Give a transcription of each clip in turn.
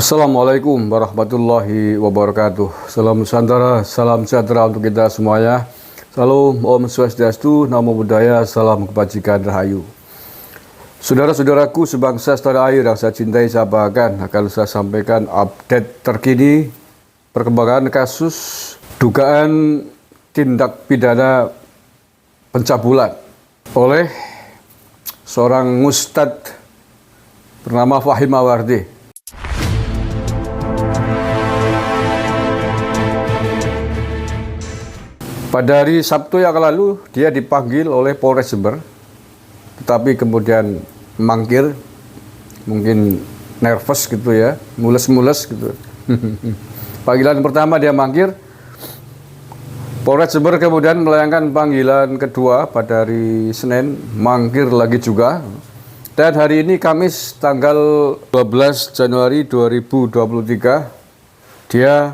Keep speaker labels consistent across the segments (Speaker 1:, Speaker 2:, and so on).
Speaker 1: Assalamualaikum warahmatullahi wabarakatuh. Salam Nusantara, salam sejahtera untuk kita semuanya. Salam, Om Swastiastu, Namo Buddhaya, salam kebajikan rahayu. Saudara-saudaraku sebangsa setanah air yang saya cintai, saya banggakan, akan saya sampaikan update terkini perkembangan kasus dugaan tindak pidana pencabulan oleh seorang ustadz bernama Fahim Mawardi. Pada hari Sabtu yang lalu, dia dipanggil oleh Polres Jember, tetapi kemudian mangkir, mungkin nervous gitu ya, mules-mules gitu. Panggilan pertama dia mangkir, Polres Jember kemudian melayangkan panggilan kedua pada hari Senin, mangkir lagi juga. Dan hari ini Kamis tanggal 12 Januari 2023, dia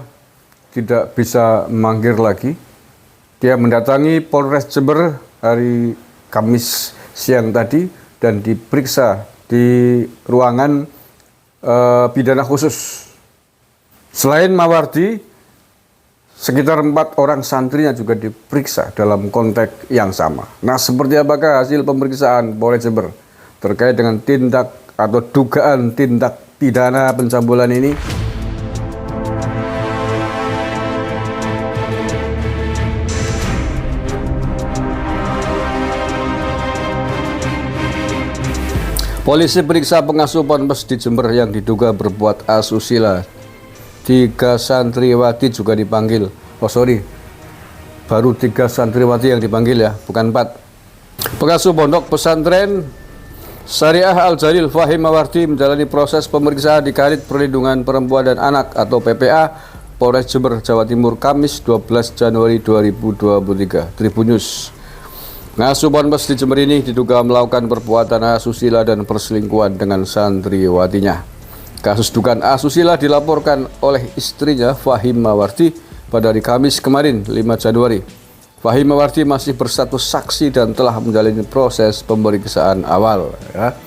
Speaker 1: tidak bisa mangkir lagi. Dia mendatangi Polres Jember hari Kamis siang tadi dan diperiksa di ruangan pidana khusus. Selain Mawardi, sekitar 4 orang santrinya juga diperiksa dalam konteks yang sama. Nah, seperti apakah hasil pemeriksaan Polres Jember terkait dengan tindak atau dugaan tindak pidana pencabulan ini? Polisi periksa pengasuh ponpes di Jember yang diduga berbuat asusila. 3 santriwati juga dipanggil. Baru 3 santriwati yang dipanggil ya, bukan 4. Pengasuh pondok pesantren Syariah Al-Jalil Fahim Mawardi menjalani proses pemeriksaan di Kanit Perlindungan Perempuan dan Anak atau PPA Polres Jember, Jawa Timur, Kamis 12 Januari 2023. Tribun News. Pengasuh ponpes di Jember ini diduga melakukan perbuatan asusila dan perselingkuhan dengan santriwatinya. Kasus dugaan asusila dilaporkan oleh istrinya Fahim Mawardi pada hari Kamis kemarin 5 Januari. Fahim Mawardi masih berstatus saksi dan telah menjalani proses pemeriksaan awal. Ya.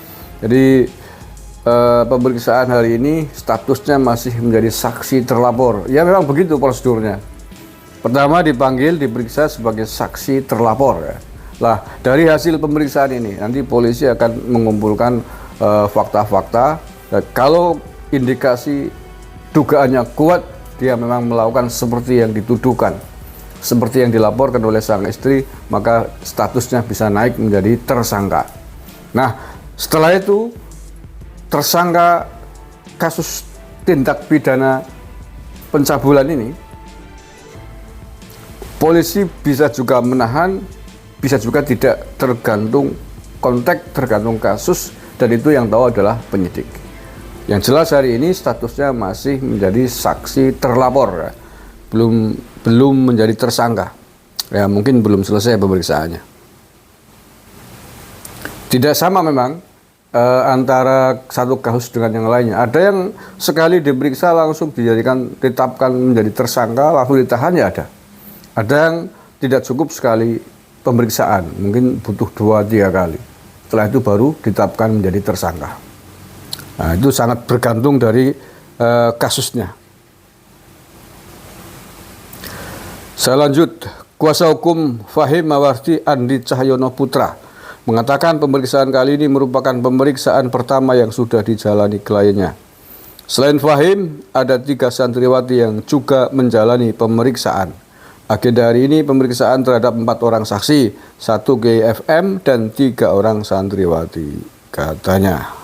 Speaker 1: Jadi pemeriksaan hari ini statusnya masih menjadi saksi terlapor. Ya memang begitu prosedurnya. Pertama dipanggil, diperiksa sebagai saksi terlapor. Ya. Lah, dari hasil pemeriksaan ini nanti polisi akan mengumpulkan fakta-fakta. Kalau indikasi dugaannya kuat, dia memang melakukan seperti yang dituduhkan, seperti yang dilaporkan oleh sang istri, maka statusnya bisa naik menjadi tersangka. Nah, setelah itu tersangka kasus tindak pidana pencabulan ini, polisi bisa juga menahan, bisa juga tidak, tergantung konteks, tergantung kasus, dan itu yang tahu adalah penyidik. Yang jelas hari ini statusnya masih menjadi saksi terlapor, ya. belum menjadi tersangka. Ya, mungkin belum selesai pemeriksaannya. Tidak sama memang antara satu kasus dengan yang lainnya. Ada yang sekali diperiksa langsung ditetapkan menjadi tersangka, langsung ditahan, ya ada. Ada yang tidak cukup sekali pemeriksaan, mungkin butuh 2-3 kali. Setelah itu baru ditetapkan menjadi tersangka. Nah, itu sangat bergantung dari kasusnya. Saya lanjut, kuasa hukum Fahim Mawardi Andi Cahyono Putra mengatakan pemeriksaan kali ini merupakan pemeriksaan pertama yang sudah dijalani kliennya. Selain Fahim, ada 3 santriwati yang juga menjalani pemeriksaan. Agenda hari ini pemeriksaan terhadap 4 orang saksi, 1 GFM dan 3 orang santriwati, katanya.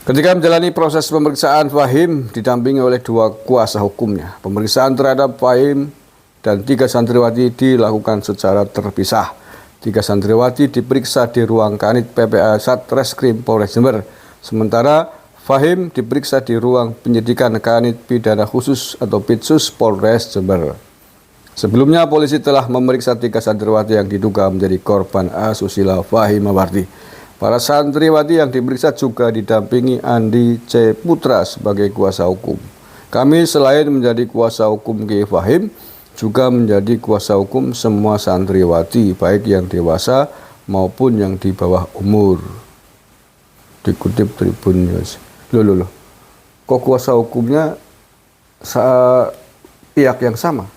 Speaker 1: Ketika menjalani proses pemeriksaan, Fahim didampingi oleh 2 kuasa hukumnya. Pemeriksaan terhadap Fahim dan 3 santriwati dilakukan secara terpisah. 3 santriwati diperiksa di ruang Kanit PPA Satreskrim Polres Jember. Sementara Fahim diperiksa di ruang penyidikan Kanit Pidana Khusus atau Pitsus Polres Jember. Sebelumnya polisi telah memeriksa 3 santriwati yang diduga menjadi korban asusila Fahim Mawardi. Para santriwati yang diperiksa juga didampingi Andi C. Putra sebagai kuasa hukum. Kami selain menjadi kuasa hukum Ki Fahim, juga menjadi kuasa hukum semua santriwati, baik yang dewasa maupun yang di bawah umur. Dikutip Tribun News. Loh. kok kuasa hukumnya pihak yang sama.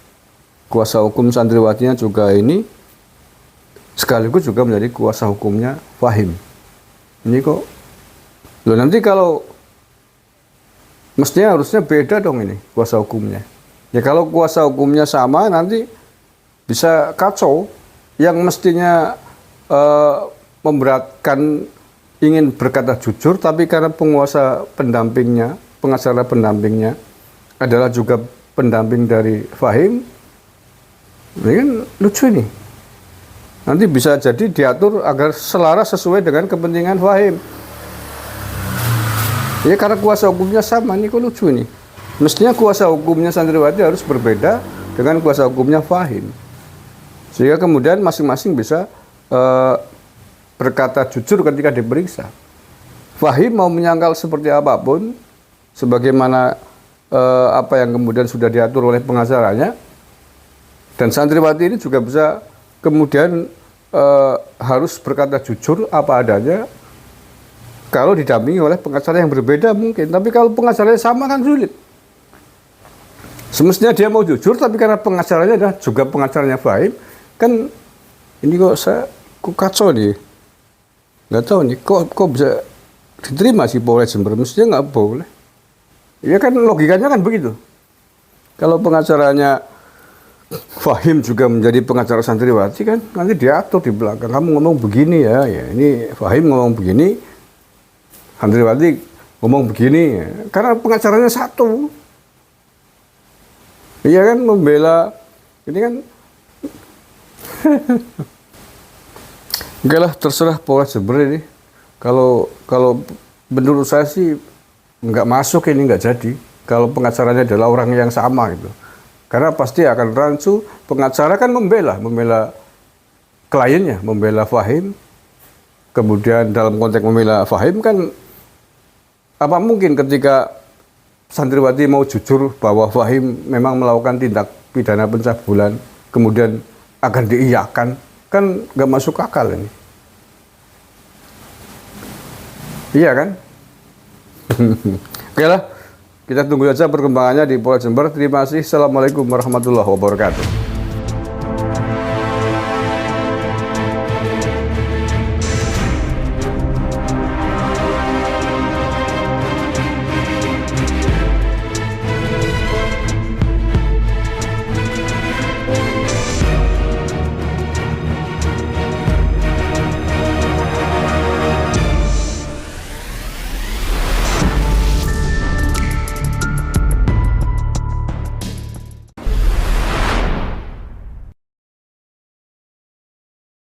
Speaker 1: Kuasa hukum santriwatinya juga ini sekaligus juga menjadi kuasa hukumnya Fahim. Ini kok, loh nanti kalau mestinya harusnya beda dong ini kuasa hukumnya. Ya kalau kuasa hukumnya sama nanti bisa kacau. Yang mestinya memberatkan ingin berkata jujur, tapi karena penguasa pendampingnya, pengacara pendampingnya adalah juga pendamping dari Fahim, ini kan lucu ini. Nanti bisa jadi diatur agar selaras sesuai dengan kepentingan Fahim. Ya karena kuasa hukumnya sama, ini kok lucu ini. Mestinya kuasa hukumnya santriwati harus berbeda dengan kuasa hukumnya Fahim. Sehingga kemudian masing-masing bisa berkata jujur ketika diperiksa. Fahim mau menyangkal seperti apapun, sebagaimana apa yang kemudian sudah diatur oleh pengacaranya, dan santriwati ini juga bisa kemudian harus berkata jujur apa adanya kalau didampingi oleh pengacara yang berbeda mungkin. Tapi kalau pengacaranya sama kan sulit. Semestinya dia mau jujur, tapi karena pengacaranya adalah juga pengacaranya Fahim, kan ini kok kacau nih. Nggak tahu nih, kok bisa diterima si Polres Jember, mestinya nggak boleh. Ya kan logikanya kan begitu. Kalau pengacaranya Fahim juga menjadi pengacara santriwati kan nanti diatur di belakang, kamu ngomong begini ya, ini Fahim ngomong begini, santriwati ngomong begini, ya. Karena pengacaranya satu. Iya kan, membela ini kan. Oke lah, terserah Polres Jember ini. Kalau menurut saya sih nggak masuk ini, nggak jadi. Kalau pengacaranya adalah orang yang sama gitu. Karena pasti akan rancu. Pengacara kan membela kliennya, membela Fahim. Kemudian dalam konteks membela Fahim kan, apa mungkin ketika santriwati mau jujur bahwa Fahim memang melakukan tindak pidana pencabulan, kemudian akan diiyakan, kan nggak masuk akal ini. Iya kan? Oke lah, kita tunggu saja perkembangannya di Polres Jember. Terima kasih. Assalamualaikum warahmatullahi wabarakatuh.